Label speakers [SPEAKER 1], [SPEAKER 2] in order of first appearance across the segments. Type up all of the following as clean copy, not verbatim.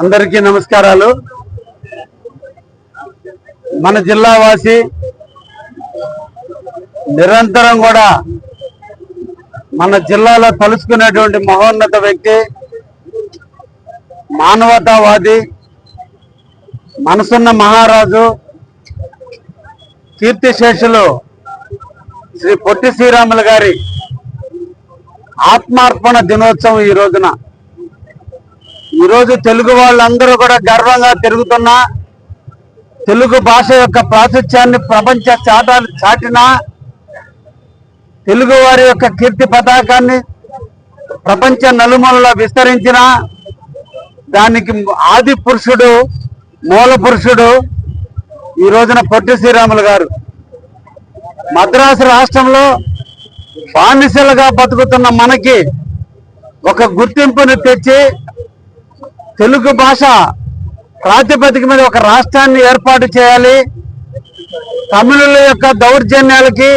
[SPEAKER 1] అందరికీ నమస్కారాలు. మన జిల్లా వాసి నిరంతరం కూడా మన జిల్లాలో తలుచుకునేటువంటి మహోన్నత వ్యక్తి, మానవతావాది, మనసున్న మహారాజు, కీర్తిశేషులు శ్రీ పొట్టి శ్రీరాములు గారి ఆత్మార్పణ దినోత్సవం ఈరోజు తెలుగు వాళ్ళందరూ కూడా గర్వంగా తిరుగుతున్నా, తెలుగు భాష యొక్క ప్రాశస్త్యాన్ని ప్రపంచ చాటిన, తెలుగు వారి యొక్క కీర్తి పతాకాన్ని ప్రపంచ నలుమూలలో విస్తరించిన దానికి ఆది పురుషుడు, మూల పురుషుడు ఈ రోజున పొట్టి శ్రీరాములు గారు. మద్రాసు రాష్ట్రంలో బానిసలుగా బతుకుతున్న మనకి ఒక గుర్తింపుని తెచ్చి తెలుగు భాష ప్రాతిపదిక మీద ఒక రాష్ట్రాన్ని ఏర్పాటు చేయాలి, తమిళుల యొక్క దౌర్జన్యాలకి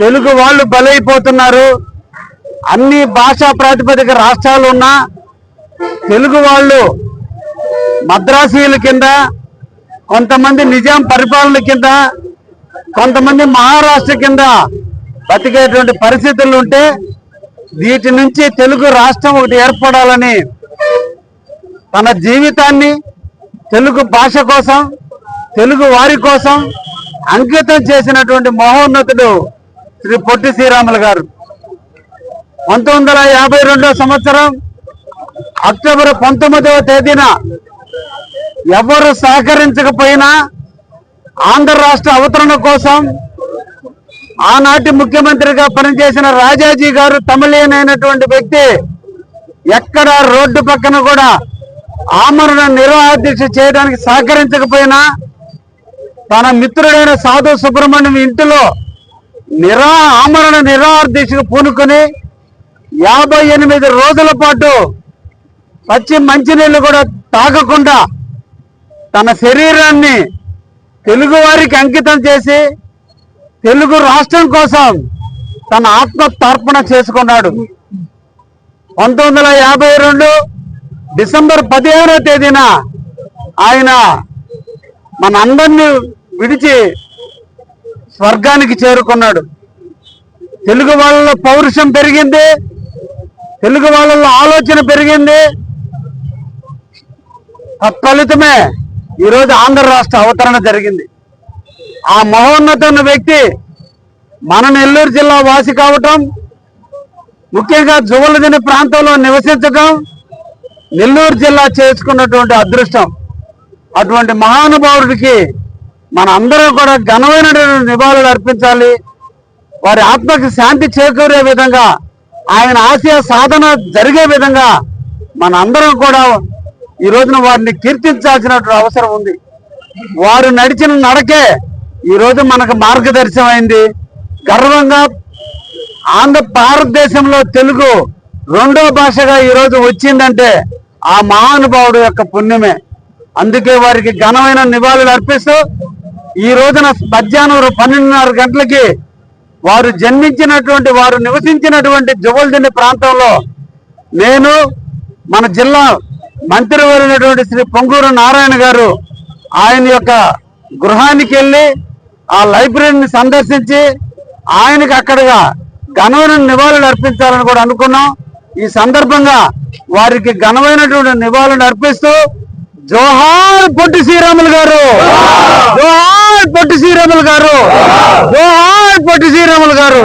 [SPEAKER 1] తెలుగు వాళ్ళు బలైపోతున్నారు, అన్ని భాషా ప్రాతిపదిక రాష్ట్రాలు ఉన్నా తెలుగు వాళ్ళు మద్రాసీల కింద, కొంతమంది నిజాం పరిపాలన కింద, కొంతమంది మహారాష్ట్ర కింద బతికేటువంటి పరిస్థితులు ఉంటే వీటి నుంచి తెలుగు రాష్ట్రం ఒకటి ఏర్పడాలని తన జీవితాన్ని తెలుగు భాష కోసం, తెలుగు వారి కోసం అంకితం చేసినటువంటి మహోన్నతుడు శ్రీ పొట్టి శ్రీరాములు గారు. 1952 సంవత్సరం అక్టోబర్ 19వ తేదీన ఎవరు సహకరించకపోయినా ఆంధ్ర రాష్ట్ర అవతరణ కోసం ఆనాటి ముఖ్యమంత్రిగా పనిచేసిన రాజాజీ గారు, తమిళియన్ అయినటువంటి వ్యక్తి, ఎక్కడ రోడ్డు పక్కన కూడా ఆమరణ నిరాహారదీక్ష చేయడానికి సహకరించకపోయినా తన మిత్రుడైన సాధు సుబ్రహ్మణ్యం ఇంటిలో ఆమరణ నిరాహారదీక్షకు పూనుకొని 58 రోజుల పాటు పచ్చి మంచినీళ్ళు కూడా తాగకుండా తన శరీరాన్ని తెలుగు వారికి అంకితం చేసి తెలుగు రాష్ట్రం కోసం తన ఆత్మ తర్పణ చేసుకున్నాడు. 1952 డిసెంబర్ 15వ తేదీన ఆయన మన అందరినీ విడిచి స్వర్గానికి చేరుకున్నాడు. తెలుగు వాళ్ళలో పౌరుషం పెరిగింది, తెలుగు వాళ్ళలో ఆలోచన పెరిగింది. తత్ఫలితమే ఈరోజు ఆంధ్ర రాష్ట్ర అవతరణ జరిగింది. ఆ మహోన్నతమైన వ్యక్తి మన నెల్లూరు జిల్లా వాసి కావటం, ముఖ్యంగా జువలదిని ప్రాంతంలో నివసించడం నెల్లూరు జిల్లా చేసుకున్నటువంటి అదృష్టం. అటువంటి మహానుభావుడికి మన అందరం కూడా ఘనమైనటువంటి నివాళులు అర్పించాలి. వారి ఆత్మకి శాంతి చేకూరే విధంగా, ఆయన ఆశయ సాధన జరిగే విధంగా మన అందరం కూడా ఈ రోజున వారిని కీర్తించాల్సినటువంటి అవసరం ఉంది. వారు నడిచిన నడకే ఈరోజు మనకు మార్గదర్శనం అయింది. గర్వంగా భారతదేశంలో తెలుగు రెండో భాషగా ఈరోజు వచ్చిందంటే ఆ మహానుభావుడు యొక్క పుణ్యమే. అందుకే వారికి ఘనమైన నివాళులు అర్పిస్తూ ఈ రోజున మధ్యాహ్నం 12:30 గంటలకి వారు జన్మించినటువంటి, వారు నివసించినటువంటి జువల్దిని ప్రాంతంలో నేను మన జిల్లా మంత్రివర్యులైనటువంటి శ్రీ పొంగూరు నారాయణ గారు ఆయన యొక్క గృహానికి వెళ్ళి ఆ లైబ్రరీని సందర్శించి ఆయనకి అక్కడగా ఘనమైన నివాళులు అర్పించాలని కూడా అనుకున్నాం. ఈ సందర్భంగా వారికి ఘనమైనటువంటి నివాళులు అర్పిస్తూ జోహార్ పొట్టి శ్రీరాములు గారు, జోహార్ పొట్టి శ్రీరాములు గారు, జోహార్ పొట్టి శ్రీరాములు గారు.